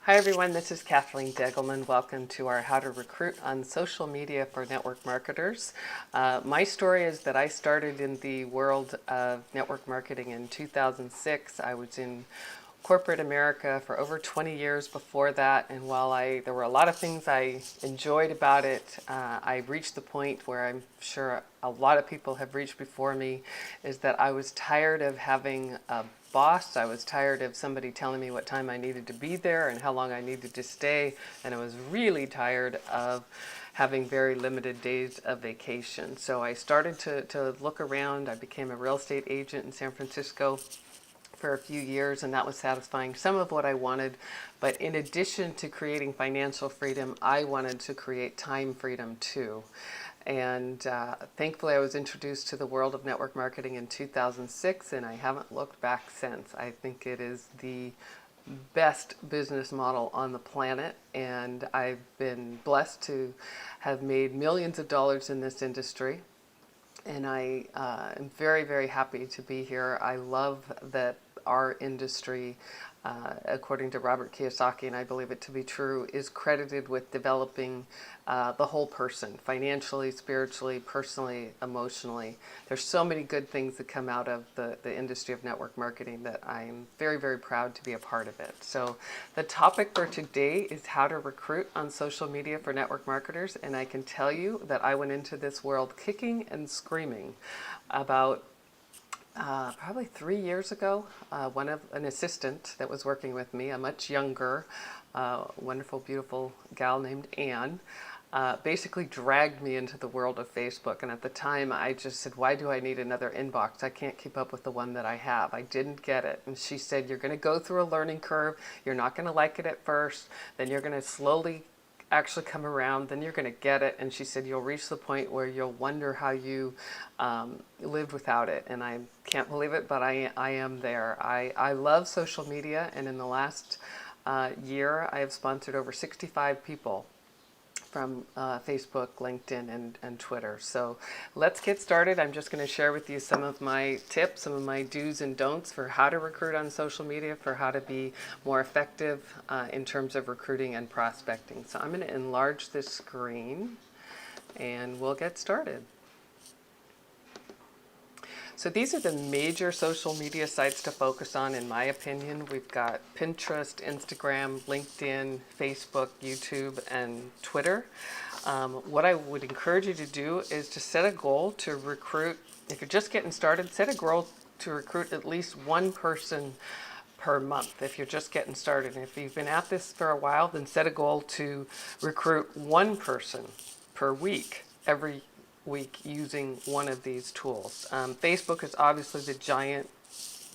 Hi everyone, this is Kathleen Deggelman. Welcome to our How to Recruit on Social Media for Network Marketers. My story is that I started in the world of network marketing in 2006. I was in corporate America for over 20 years before that, and while there were a lot of things I enjoyed about it, I reached the point where I'm sure a lot of people have reached before me, is that I was tired of having a boss. I was tired of somebody telling me what time I needed to be there and how long I needed to stay, and I was really tired of having very limited days of vacation. So I started to look around. I became a real estate agent in San Francisco for a few years, and that was satisfying some of what I wanted. But in addition to creating financial freedom, I wanted to create time freedom too. And thankfully, I was introduced to the world of network marketing in 2006, and I haven't looked back since. I think it is the best business model on the planet, and I've been blessed to have made millions of dollars in this industry. And I am very, very happy to be here. I love that our industry, according to Robert Kiyosaki, and I believe it to be true, is credited with developing the whole person, financially, spiritually, personally, emotionally. There's so many good things that come out of the industry of network marketing that I'm very, very proud to be a part of it. So the topic for today is how to recruit on social media for network marketers. And I can tell you that I went into this world kicking and screaming about probably 3 years ago. An assistant that was working with me, a much younger, wonderful, beautiful gal named Anne, basically dragged me into the world of Facebook. And at the time, I just said, why do I need another inbox? I can't keep up with the one that I have. I didn't get it. And she said, you're going to go through a learning curve. You're not going to like it at first. Then you're going to slowly actually come around, then you're going to get it. And she said, you'll reach the point where you'll wonder how you lived without it. And I can't believe it, but I am there. I love social media, and in the last year, I have sponsored over 65 people from Facebook, LinkedIn, and Twitter. So let's get started. I'm just going to share with you some of my tips, some of my do's and don'ts for how to recruit on social media, for how to be more effective in terms of recruiting and prospecting. So I'm going to enlarge this screen and we'll get started. So these are the major social media sites to focus on, in my opinion. We've got Pinterest, Instagram, LinkedIn, Facebook, YouTube, and Twitter. What I would encourage you to do is to set a goal to recruit. If you're just getting started, set a goal to recruit at least one person per month if you're just getting started. And if you've been at this for a while, then set a goal to recruit one person per week every week using one of these tools. Facebook is obviously the giant.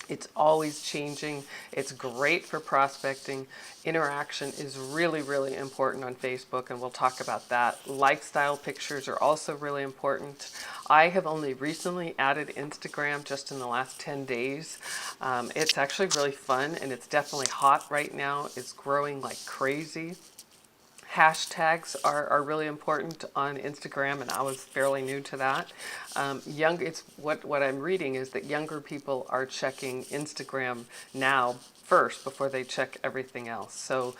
It's always changing. It's great for prospecting. Interaction is really, really important on Facebook, and we'll talk about that. Lifestyle pictures are also really important. I have only recently added Instagram just in the last 10 days. It's actually really fun, and it's definitely hot right now. It's growing like crazy. Hashtags are really important on Instagram, and I was fairly new to that. It's what I'm reading is that younger people are checking Instagram now first before they check everything else. So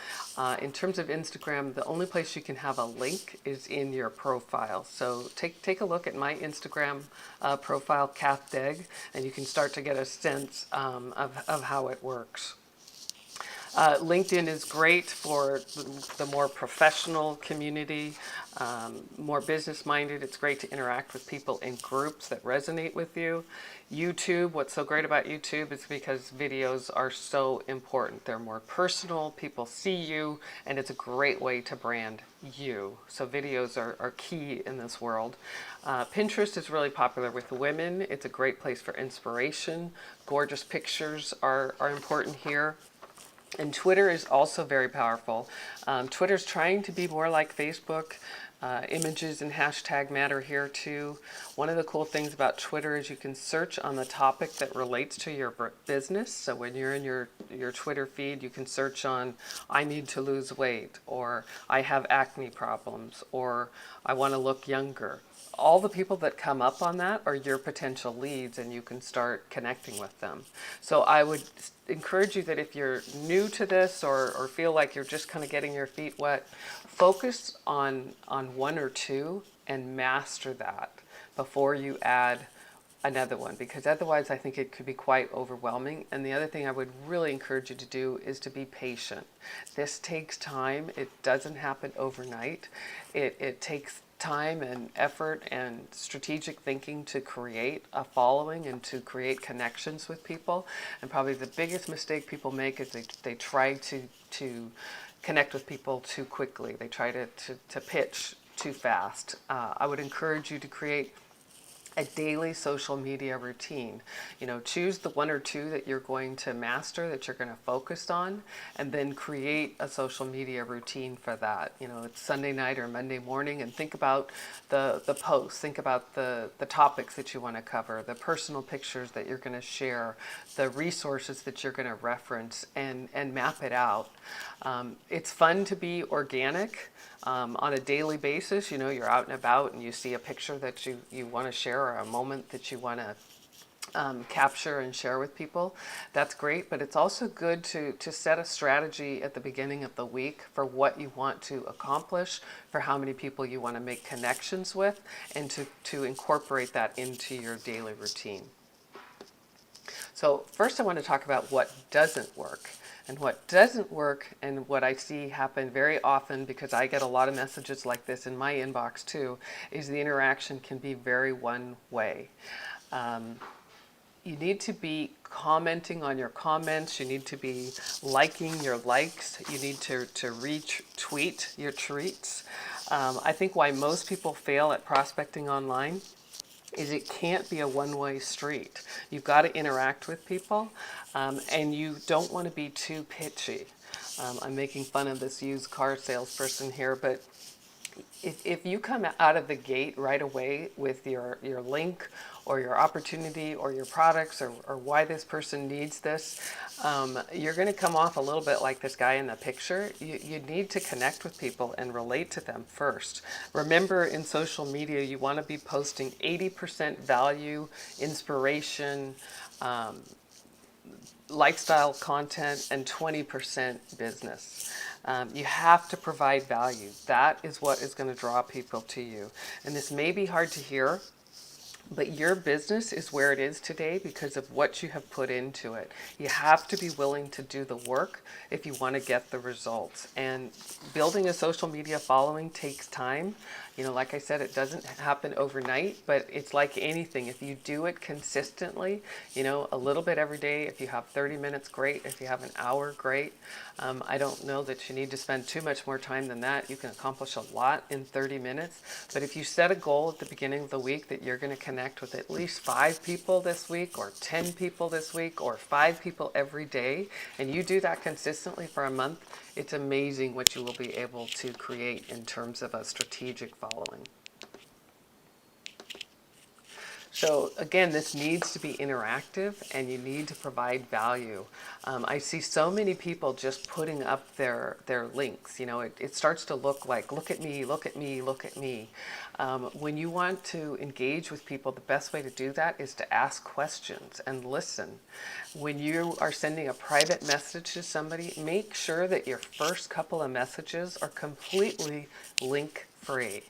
in terms of Instagram, the only place you can have a link is in your profile. So take a look at my Instagram profile, Kath Deg, and you can start to get a sense of how it works. LinkedIn is great for the more professional community, more business-minded. It's great to interact with people in groups that resonate with you. YouTube, what's so great about YouTube is because videos are so important. They're more personal, people see you, and it's a great way to brand you. So videos are key in this world. Pinterest is really popular with women. It's a great place for inspiration. Gorgeous pictures are important here. And Twitter is also very powerful. Twitter's trying to be more like Facebook. Images and hashtag matter here too. One of the cool things about Twitter is you can search on the topic that relates to your business. So when you're in your Twitter feed, you can search on I need to lose weight, or I have acne problems, or I want to look younger. All the people that come up on that are your potential leads, and you can start connecting with them. So I would encourage you that if you're new to this, or feel like you're just kind of getting your feet wet, focus on one or two and master that before you add another one, because otherwise I think it could be quite overwhelming. And the other thing I would really encourage you to do is to be patient. This takes time. It doesn't happen overnight. It takes time and effort and strategic thinking to create a following and to create connections with people. And probably the biggest mistake people make is they try to connect with people too quickly. They try to pitch too fast. I would encourage you to create a daily social media routine. Choose the one or two that you're going to master, that you're going to focus on, and then create a social media routine for that. It's Sunday night or Monday morning, and think about the posts, think about the topics that you want to cover, the personal pictures that you're going to share, the resources that you're going to reference, and map it out. It's fun to be organic. On a daily basis, you're out and about and you see a picture that you want to share, or a moment that you want to capture and share with people. That's great, but it's also good to set a strategy at the beginning of the week for what you want to accomplish, for how many people you want to make connections with, and to incorporate that into your daily routine. So first I want to talk about what doesn't work. And what doesn't work, and what I see happen very often, because I get a lot of messages like this in my inbox too, is the interaction can be very one way. You need to be commenting on your comments. You need to be liking your likes. You need to retweet your tweets. I think why most people fail at prospecting online is it can't be a one-way street. You've got to interact with people, and you don't want to be too pitchy. I'm making fun of this used car salesperson here, but if you come out of the gate right away with your link or your opportunity or your products, or why this person needs this, you're going to come off a little bit like this guy in the picture. You need to connect with people and relate to them first. Remember, in social media, you want to be posting 80% value, inspiration, lifestyle content, and 20% business. You have to provide value. That is what is going to draw people to you. And this may be hard to hear, but your business is where it is today because of what you have put into it. You have to be willing to do the work if you want to get the results. And building a social media following takes time. Like I said, it doesn't happen overnight, but it's like anything. If you do it consistently, a little bit every day, if you have 30 minutes, great. If you have an hour, great. I don't know that you need to spend too much more time than that. You can accomplish a lot in 30 minutes. But if you set a goal at the beginning of the week that you're going to connect with at least 5 people this week, or 10 people this week, or 5 people every day, and you do that consistently for a month, it's amazing what you will be able to create in terms of a strategic following. So again, this needs to be interactive, and you need to provide value. I see so many people just putting up their links. It starts to look like, look at me, look at me, look at me. When you want to engage with people, the best way to do that is to ask questions and listen. When you are sending a private message to somebody, make sure that your first couple of messages are completely link-free.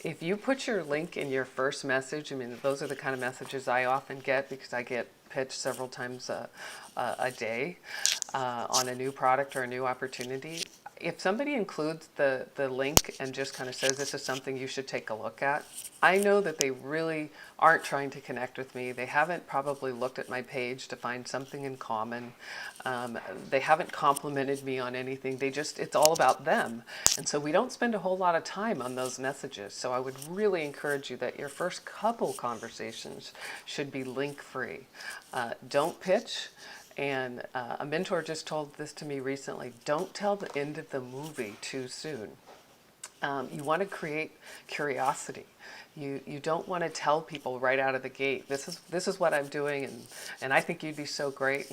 If you put your link in your first message, those are the kind of messages I often get, because I get pitched several times a day on a new product or a new opportunity. If somebody includes the link and just kind of says this is something you should take a look at, I know that they really aren't trying to connect with me. They haven't probably looked at my page to find something in common. They haven't complimented me on anything. It's all about them. And so we don't spend a whole lot of time on those messages. So I would really encourage you that your first couple conversations should be link-free. Don't pitch. And a mentor just told this to me recently: don't tell the end of the movie too soon. You want to create curiosity. You don't want to tell people right out of the gate, this is what I'm doing, and I think you'd be so great.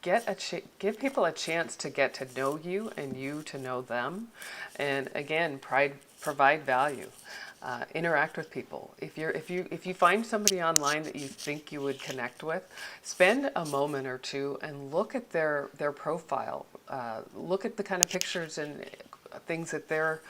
Give people a chance to get to know you and you to know them, and again, provide value. Interact with people. If you find somebody online that you think you would connect with, spend a moment or two and look at their profile. Look at the kind of pictures and things that they're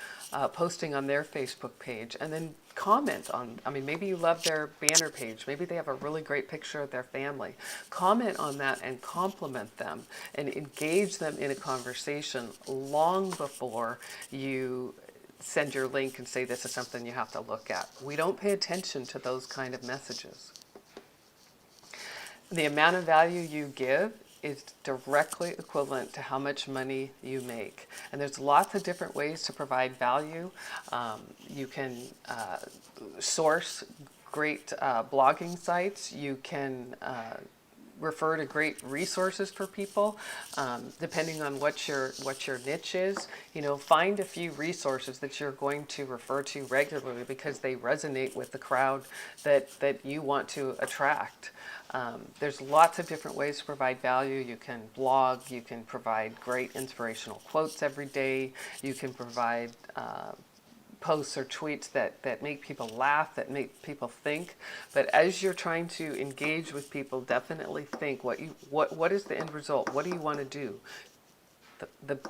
posting on their Facebook page, and then comment on. I mean, maybe you love their banner page. Maybe they have a really great picture of their family. Comment on that and compliment them and engage them in a conversation long before you send your link and say this is something you have to look at. We don't pay attention to those kind of messages. The amount of value you give is directly equivalent to how much money you make. And there's lots of different ways to provide value. You can source great blogging sites. You can refer to great resources for people, depending on what your niche is. Find a few resources that you're going to refer to regularly because they resonate with the crowd that you want to attract. There's lots of different ways to provide value. You can blog, you can provide great inspirational quotes every day, you can provide posts or tweets that make people laugh, that make people think. But as you're trying to engage with people, definitely think what is the end result? What do you want to do?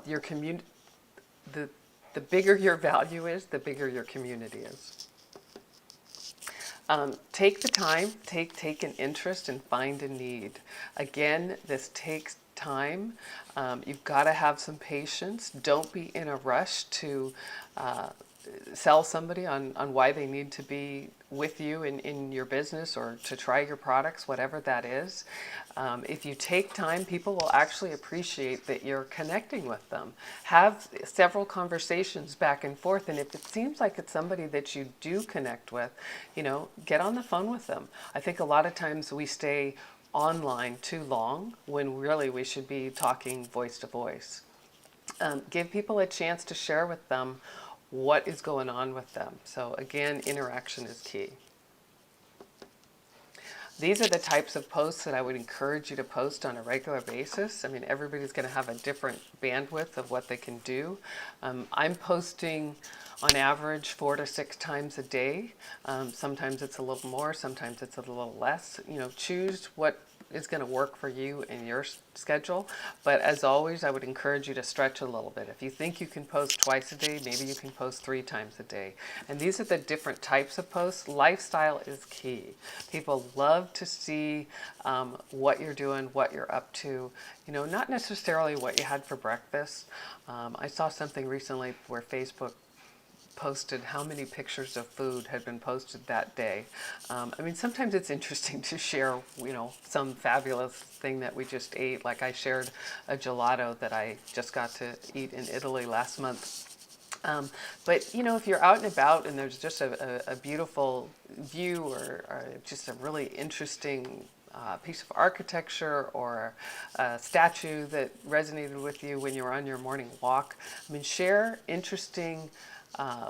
Your community, the bigger your value is, the bigger your community is. Take the time, take an interest and find a need. Again, this takes time. You've got to have some patience. Don't be in a rush to sell somebody on why they need to be with you in your business or to try your products, whatever that is. If you take time, people will actually appreciate that you're connecting with them. Have several conversations back and forth, and if it seems like it's somebody that you do connect with, get on the phone with them. I think a lot of times we stay online too long when really we should be talking voice to voice. Give people a chance to share with them what is going on with them. So again, interaction is key. These are the types of posts that I would encourage you to post on a regular basis. I mean, everybody's going to have a different bandwidth of what they can do. I'm posting on average 4 to 6 times a day. Sometimes it's a little more, sometimes it's a little less. Choose what is going to work for you and your schedule. But as always, I would encourage you to stretch a little bit. If you think you can post twice a day, maybe you can post 3 times a day. And these are the different types of posts. Lifestyle is key. People love to see what you're doing, what you're up to. Not necessarily what you had for breakfast. I saw something recently where Facebook posted how many pictures of food had been posted that day. Sometimes it's interesting to share, some fabulous thing that we just ate. Like I shared a gelato that I just got to eat in Italy last month. But if you're out and about and there's just a beautiful view or just a really interesting piece of architecture or a statue that resonated with you when you were on your morning walk, share interesting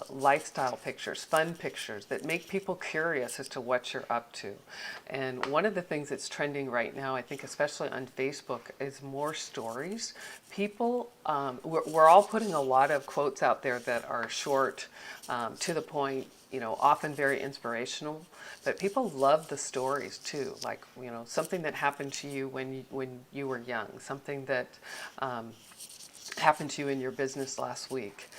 lifestyle pictures, fun pictures that make people curious as to what you're up to. And one of the things that's trending right now, I think especially on Facebook, is more stories. People, we're all putting a lot of quotes out there that are short, to the point, often very inspirational. But people love the stories too, like something that happened to you when you were young, something that happened to you in your business last week.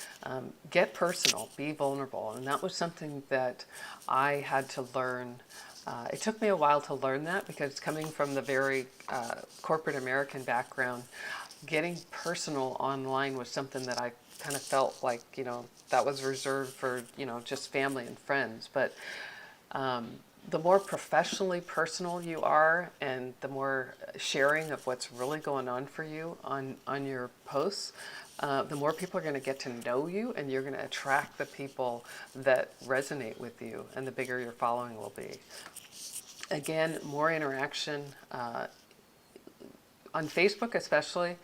Get personal, be vulnerable. And that was something that I had to learn. It took me a while to learn that because coming from the very corporate American background, getting personal online was something that I kind of felt like, that was reserved for, just family and friends. But the more professionally personal you are and the more sharing of what's really going on for you on your posts, the more people are going to get to know you, and you're going to attract the people that resonate with you, and the bigger your following will be. Again, more interaction. On Facebook especially,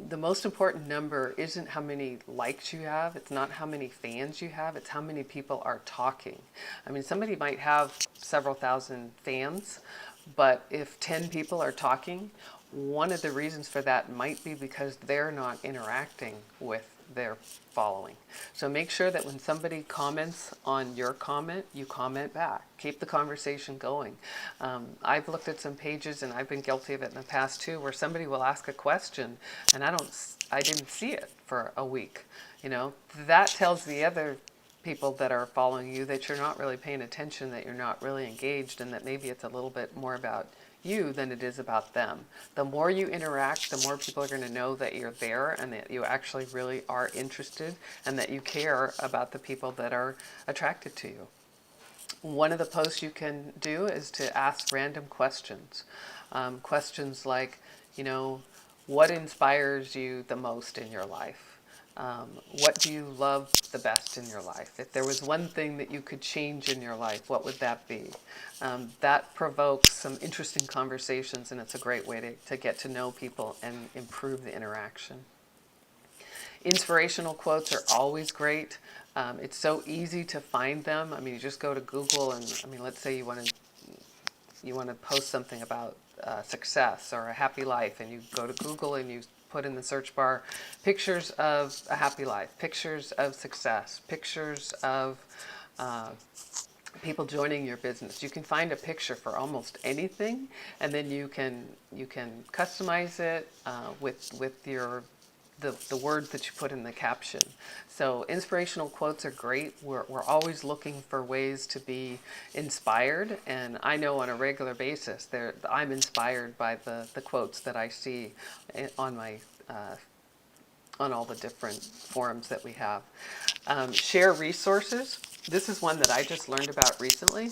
the most important number isn't how many likes you have, it's not how many fans you have, it's how many people are talking. I mean, somebody might have several thousand fans, but if 10 people are talking, one of the reasons for that might be because they're not interacting with their following. So make sure that when somebody comments on your comment, you comment back. Keep the conversation going. I've looked at some pages, and I've been guilty of it in the past too, where somebody will ask a question and I didn't see it for a week. You know, that tells the other people that are following you that you're not really paying attention, that you're not really engaged, and that maybe it's a little bit more about you than it is about them. The more you interact, the more people are going to know that you're there and that you actually really are interested and that you care about the people that are attracted to you. One of the posts you can do is to ask random questions. Questions like, you know, what inspires you the most in your life? What do you love the best in your life? If there was one thing that you could change in your life, what would that be? That provokes some interesting conversations, and it's a great way to get to know people and improve the interaction. Inspirational quotes are always great. It's so easy to find them. I mean, you just go to Google and, I mean, let's say you want to post something about success or a happy life, and you go to Google and you put in the search bar pictures of a happy life, pictures of success, pictures of people joining your business. You can find a picture for almost anything, and then you can customize it with your the words that you put in the caption. So inspirational quotes are great. We're always looking for ways to be inspired, and I know on a regular basis I'm inspired by the quotes that I see on my on all the different forums that we have. Share resources. This is one that I just learned about recently.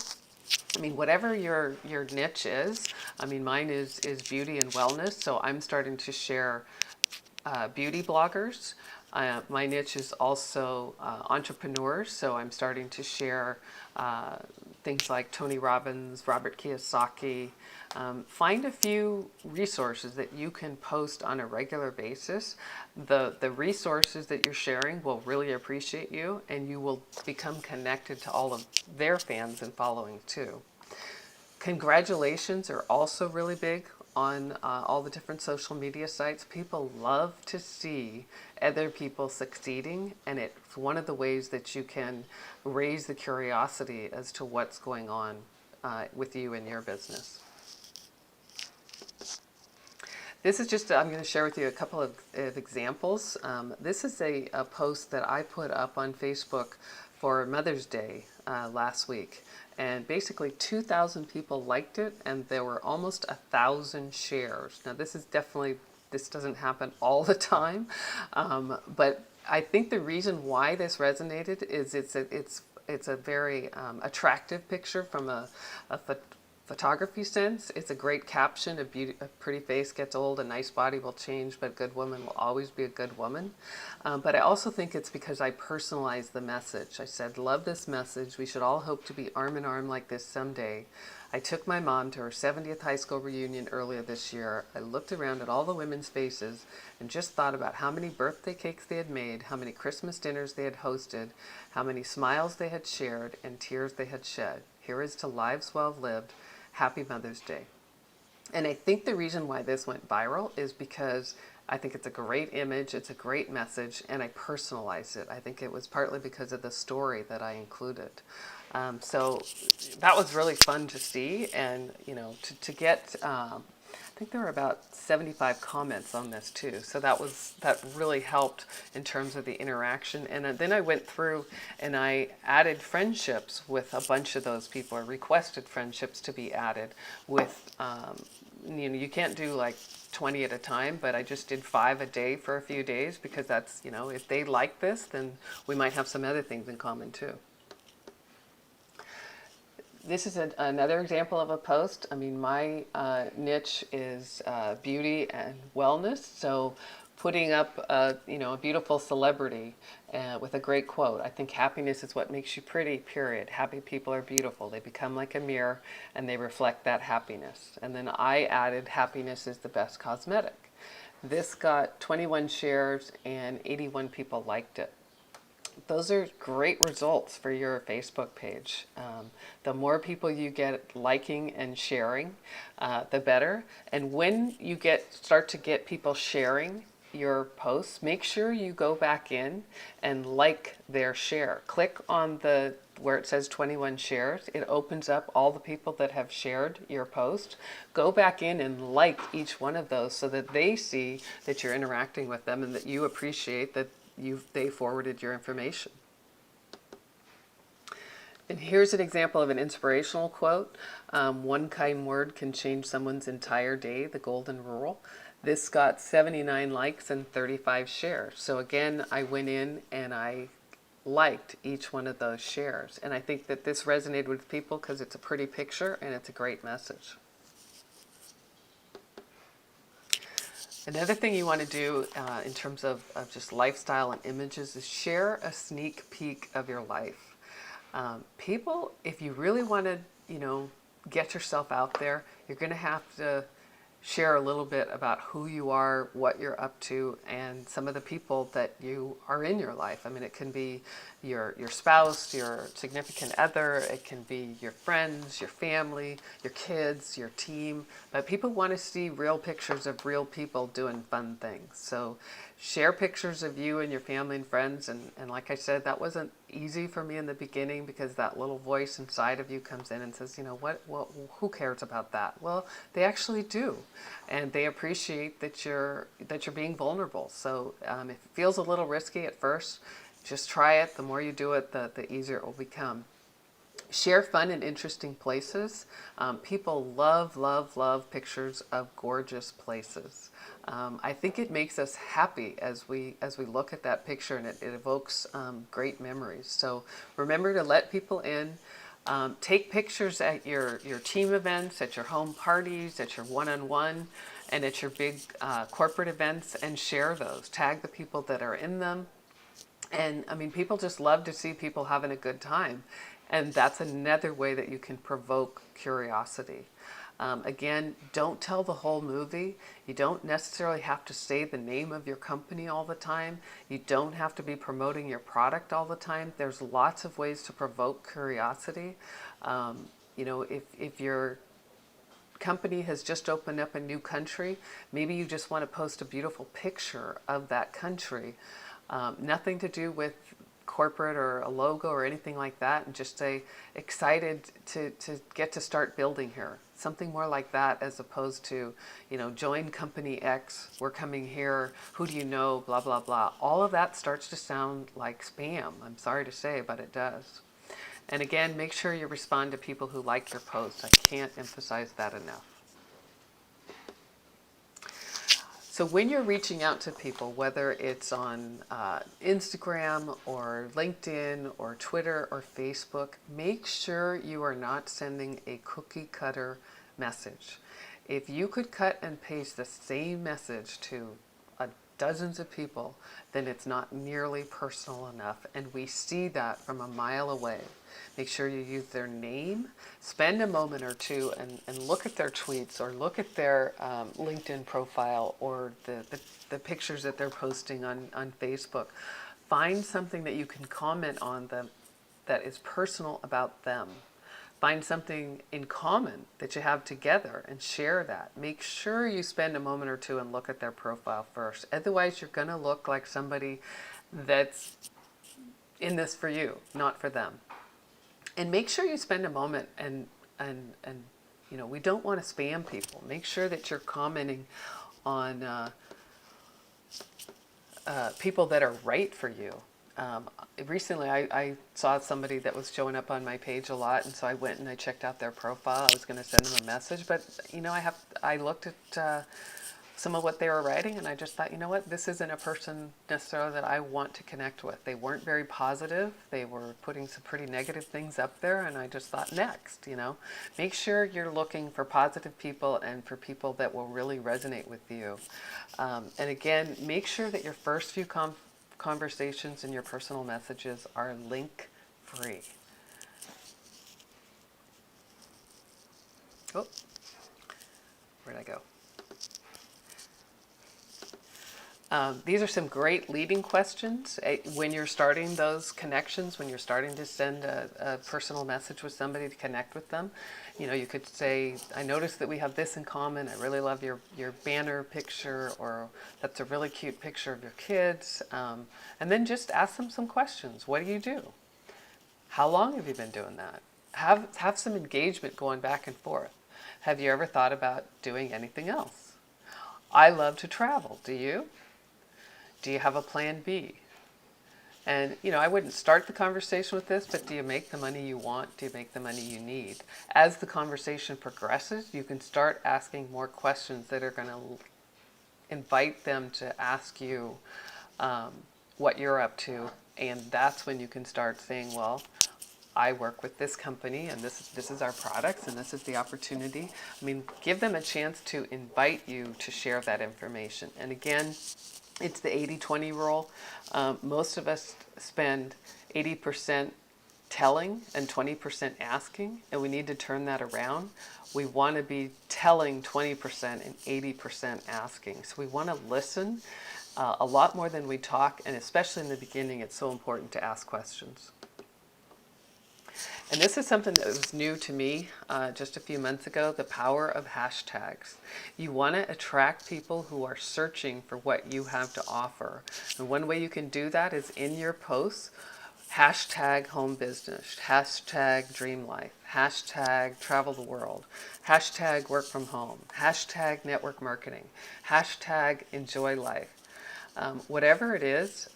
I mean, whatever your niche is, I mean, mine is beauty and wellness, so I'm starting to share beauty bloggers. My niche is also entrepreneurs, so I'm starting to share things like Tony Robbins, Robert Kiyosaki. Find a few resources that you can post on a regular basis. The resources that you're sharing will really appreciate you, and you will become connected to all of their fans and following too. Congratulations are also really big on all the different social media sites. People love to see other people succeeding, and it's one of the ways that you can raise the curiosity as to what's going on with you and your business. This is just, I'm going to share with you a couple of examples. This is a post that I put up on Facebook for Mother's Day last week. And basically 2,000 people liked it, and there were almost 1,000 shares. Now this doesn't happen all the time, but I think the reason why this resonated is it's a very attractive picture from a photography sense. It's a great caption. A pretty face gets old, a nice body will change, but a good woman will always be a good woman. But I also think it's because I personalized the message. I said, love this message. We should all hope to be arm in arm like this someday. I took my mom to her 70th high school reunion earlier this year. I looked around at all the women's faces and just thought about how many birthday cakes they had made, how many Christmas dinners they had hosted, how many smiles they had shared, and tears they had shed. Here is to lives well lived. Happy Mother's Day. And I think the reason why this went viral is because I think it's a great image, it's a great message, and I personalized it. I think it was partly because of the story that I included. So that was really fun to see, and you know, to get, I think there were about 75 comments on this too. So that really helped in terms of the interaction. And then I went through and I added friendships with a bunch of those people, or requested friendships to be added with, you know, you can't do like 20 at a time, but I just did 5 a day for a few days, because that's, you know, if they like this, then we might have some other things in common too. This is another example of a post. I mean, my niche is beauty and wellness, so putting up you know, a beautiful celebrity with a great quote. I think happiness is what makes you pretty, period. Happy people are beautiful. They become like a mirror and they reflect that happiness. And then I added happiness is the best cosmetic. This got 21 shares and 81 people liked it. Those are great results for your Facebook page. The more people you get liking and sharing, the better. And when you start to get people sharing your posts, make sure you go back in and like their share. Click on the where it says 21 shares. It opens up all the people that have shared your post. Go back in and like each one of those so that they see that you're interacting with them and that you appreciate that they forwarded your information. And here's an example of an inspirational quote. One kind word can change someone's entire day, the golden rule. This got 79 likes and 35 shares. So again, I went in and I liked each one of those shares. And I think that this resonated with people because it's a pretty picture and it's a great message. Another thing you want to do in terms of just lifestyle and images is share a sneak peek of your life. People, if you really want to, get yourself out there, you're going to have to share a little bit about who you are, what you're up to, and some of the people that you are in your life. I mean, it can be your spouse, your significant other, it can be your friends, your family, your kids, your team, but people want to see real pictures of real people doing fun things. So share pictures of you and your family and friends, and like I said, that wasn't easy for me in the beginning because that little voice inside of you comes in and says, who cares about that? Well, they actually do, and they appreciate that you're being vulnerable. So if it feels a little risky at first, just try it. The more you do it, the easier it will become. Share fun and interesting places. People love, love, love pictures of gorgeous places. I think it makes us happy as we look at that picture, and it evokes great memories. So remember to let people in. Take pictures at your team events, at your home parties, at your one-on-one, and at your big corporate events, and share those. Tag the people that are in them. And I mean, people just love to see people having a good time. And that's another way that you can provoke curiosity. Again, don't tell the whole movie. You don't necessarily have to say the name of your company all the time. You don't have to be promoting your product all the time. There's lots of ways to provoke curiosity. If your company has just opened up a new country, maybe you just want to post a beautiful picture of that country. Nothing to do with corporate or a logo or anything like that, and just say excited to get to start building here. Something more like that, as opposed to, join company X, we're coming here, who do you know, blah, blah, blah. All of that starts to sound like spam. I'm sorry to say, but it does. And again, make sure you respond to people who like your post. I can't emphasize that enough. So when you're reaching out to people, whether it's on Instagram or LinkedIn or Twitter or Facebook, make sure you are not sending a cookie cutter message. If you could cut and paste the same message to dozens of people, then it's not nearly personal enough. And we see that from a mile away. Make sure you use their name. Spend a moment or two and look at their tweets, or look at their LinkedIn profile, or the pictures that they're posting on Facebook. Find something that you can comment on them that is personal about them. Find something in common that you have together and share that. Make sure you spend a moment or two and look at their profile first. Otherwise, you're going to look like somebody that's in this for you, not for them. And make sure you spend a moment and we don't want to spam people. Make sure that you're commenting on people that are right for you. Recently, I saw somebody that was showing up on my page a lot, and so I went and I checked out their profile. I was going to send them a message, but I looked at some of what they were writing, and I just thought, this isn't a person necessarily that I want to connect with. They weren't very positive. They were putting some pretty negative things up there, and I just thought, next, make sure you're looking for positive people and for people that will really resonate with you. And again, make sure that your first few conversations and your personal messages are link free. Oh, where'd I go? These are some great leading questions when you're starting those connections, when you're starting to send a personal message with somebody to connect with them. You could say, I noticed that we have this in common. I really love your banner picture, or that's a really cute picture of your kids. And then just ask them some questions. What do you do? How long have you been doing that? Have some engagement going back and forth. Have you ever thought about doing anything else? I love to travel. Do you? Do you have a plan B? And, I wouldn't start the conversation with this, but do you make the money you want? Do you make the money you need? As the conversation progresses, you can start asking more questions that are going to invite them to ask you what you're up to. And that's when you can start saying, well, I work with this company, and this is our products, and this is the opportunity. Give them a chance to invite you to share that information. And again, it's the 80-20 rule. Most of us spend 80% telling and 20% asking, and we need to turn that around. We want to be telling 20% and 80% asking. So we want to listen a lot more than we talk, and especially in the beginning, it's so important to ask questions. And this is something that was new to me just a few months ago, the power of hashtags. You want to attract people who are searching for what you have to offer. And one way you can do that is in your posts, hashtag home business, hashtag dream life, hashtag travel the world, hashtag work from home, hashtag network marketing, hashtag enjoy life. Whatever it is,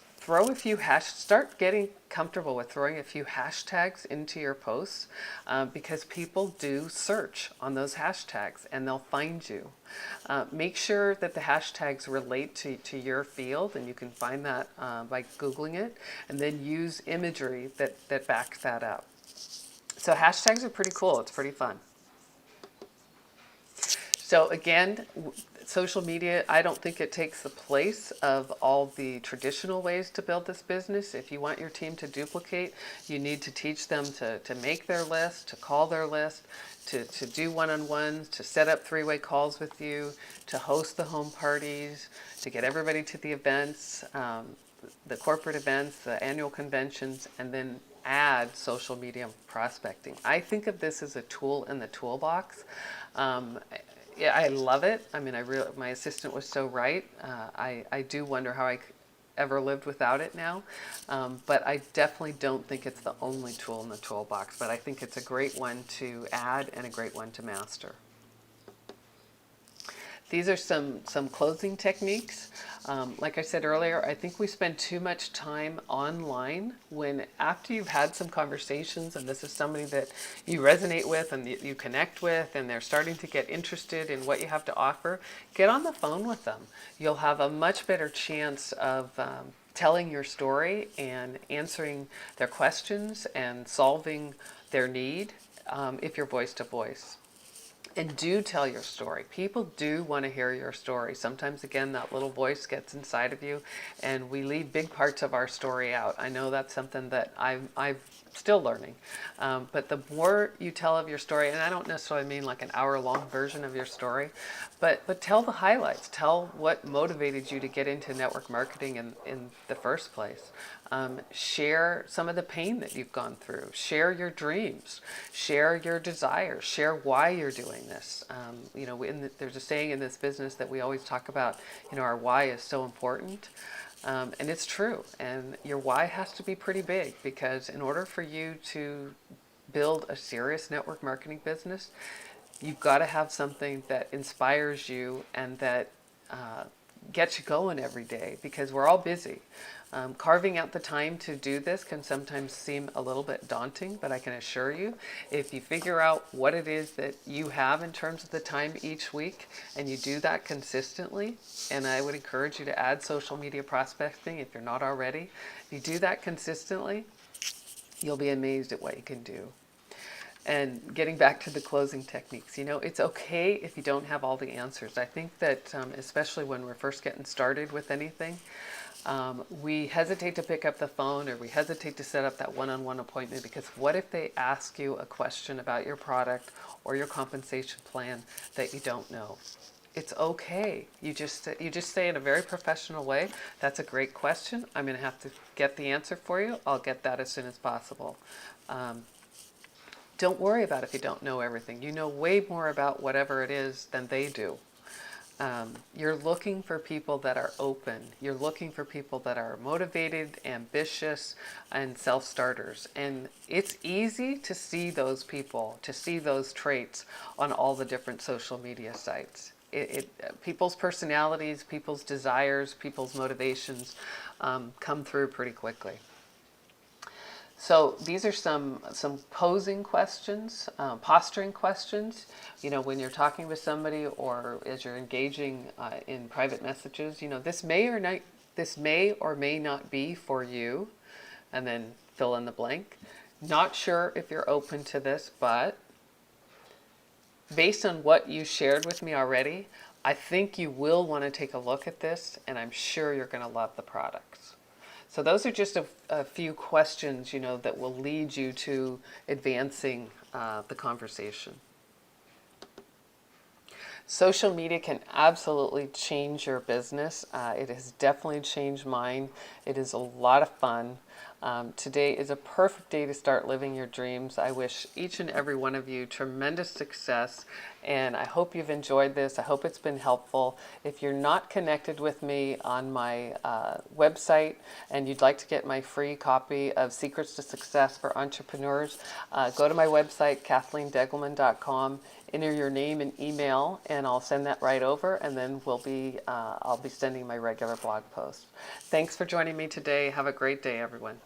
start getting comfortable with throwing a few hashtags into your posts because people do search on those hashtags and they'll find you. Make sure that the hashtags relate to your field, and you can find that by Googling it, and then use imagery that backs that up. So hashtags are pretty cool. It's pretty fun. So again, social media, I don't think it takes the place of all the traditional ways to build this business. If you want your team to duplicate, you need to teach them to make their list, to call their list, to do one-on-ones, to set up three-way calls with you, to host the home parties, to get everybody to the events, the corporate events, the annual conventions, and then add social media prospecting. I think of this as a tool in the toolbox. Yeah, I love it. My assistant was so right. I do wonder how I ever lived without it now. But I definitely don't think it's the only tool in the toolbox, but I think it's a great one to add and a great one to master. These are some closing techniques. Like I said earlier, I think we spend too much time online when after you've had some conversations and this is somebody that you resonate with and you connect with and they're starting to get interested in what you have to offer, get on the phone with them. You'll have a much better chance of telling your story and answering their questions and solving their need if you're voice to voice. And do tell your story. People do want to hear your story. Sometimes, again, that little voice gets inside of you and we leave big parts of our story out. I know that's something that I'm still learning. But the more you tell of your story, and I don't necessarily mean like an hour-long version of your story, but tell the highlights. Tell what motivated you to get into network marketing in the first place. Share some of the pain that you've gone through. Share your dreams. Share your desires. Share why you're doing this. There's a saying in this business that we always talk about, our why is so important. And it's true. And your why has to be pretty big because in order for you to build a serious network marketing business, you've got to have something that inspires you and that gets you going every day because we're all busy. Carving out the time to do this can sometimes seem a little bit daunting, but I can assure you, if you figure out what it is that you have in terms of the time each week and you do that consistently, and I would encourage you to add social media prospecting if you're not already, if you do that consistently, you'll be amazed at what you can do. And getting back to the closing techniques, it's okay if you don't have all the answers. I think that especially when we're first getting started with anything, we hesitate to pick up the phone or we hesitate to set up that one-on-one appointment because what if they ask you a question about your product or your compensation plan that you don't know? It's okay. You just say in a very professional way, that's a great question. I'm going to have to get the answer for you. I'll get that as soon as possible. Don't worry about if you don't know everything. You know way more about whatever it is than they do. You're looking for people that are open. You're looking for people that are motivated, ambitious, and self-starters. And it's easy to see those people, to see those traits on all the different social media sites. People's personalities, people's desires, people's motivations come through pretty quickly. So these are some posing questions, posturing questions. You know, when you're talking with somebody or as you're engaging in private messages, you know, this may or may not be for you, and then fill in the blank. Not sure if you're open to this, but based on what you shared with me already, I think you will want to take a look at this, and I'm sure you're going to love the products. So those are just a few questions, you know, that will lead you to advancing the conversation. Social media can absolutely change your business. It has definitely changed mine. It is a lot of fun. Today is a perfect day to start living your dreams. I wish each and every one of you tremendous success, and I hope you've enjoyed this. I hope it's been helpful. If you're not connected with me on my website and you'd like to get my free copy of Secrets to Success for Entrepreneurs, go to my website, KathleenDeggelman.com. Enter your name and email, and I'll send that right over, and then I'll be sending my regular blog posts. Thanks for joining me today. Have a great day, everyone.